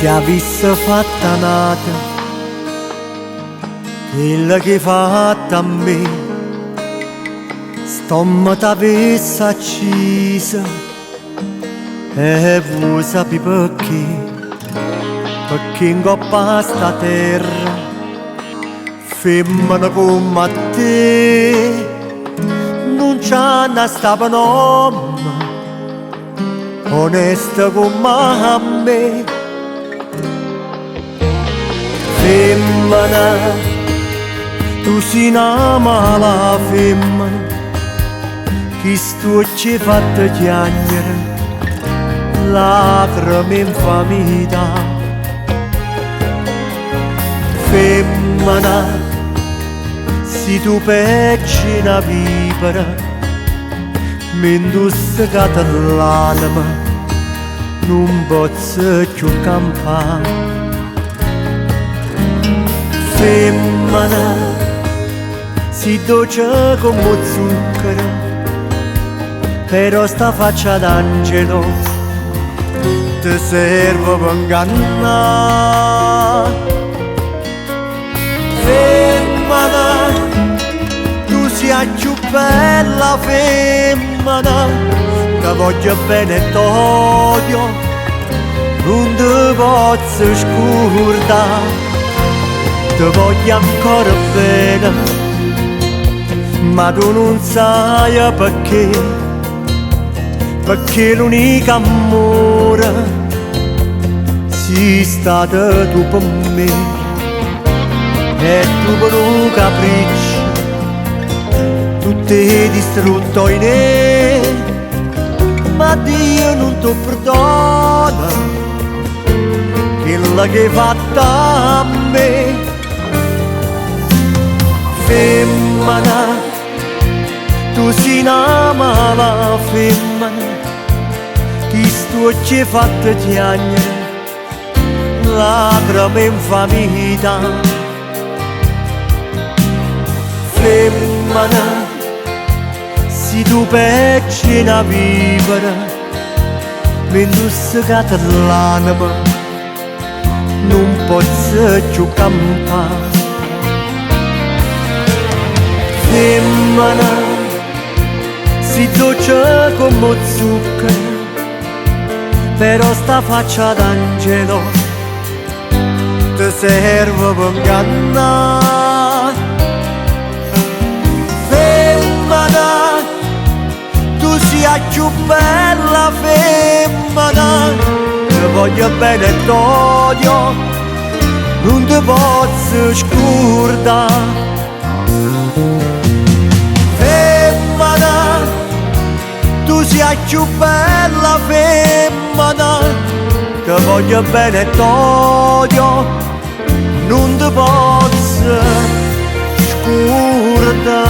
Se avesse fatta nata quella che hai fatta a me, stomma t'avesse accisa e vuoi sapere perché? Perché in coppa a sta terra femmina come te non c'è una stava nonna onesta come me. Femmina, tu sei una mala femmina che sto ci hai fatto piangere lacrime in famiglia. Femmina, se tu pecci una vipera mi indussicata l'anima non posso più campare. Femmina, si dolce come zucchero però sta faccia d'angelo ti serve per ingannare. Femmina, tu sei più bella femmina, che voglio bene e t'odio, non ti posso scordare. Ti voglio ancora bene, ma tu non sai perché, perché l'unico amore sei stata tu per me. E tu per un capriccio tu ti hai distrutto in me, ma Dio non ti perdona quella che hai fatto a me. Femmina, tu sei una mala femmina che sto ci hai fatto piangere lacrime in famiglia. Femmina, se tu pecci una vipera mi indussicata l'anima non posso più campare. Femmina, si dolce come zucchero però sta faccia d'angelo ti serve per ingannare. Femmina, tu sei più bella femmina, ti voglio bene e t'odio, non ti posso scordare. Femmina, tu sei più bella femmina, ti voglio bene e t'odio, non ti posso scordare.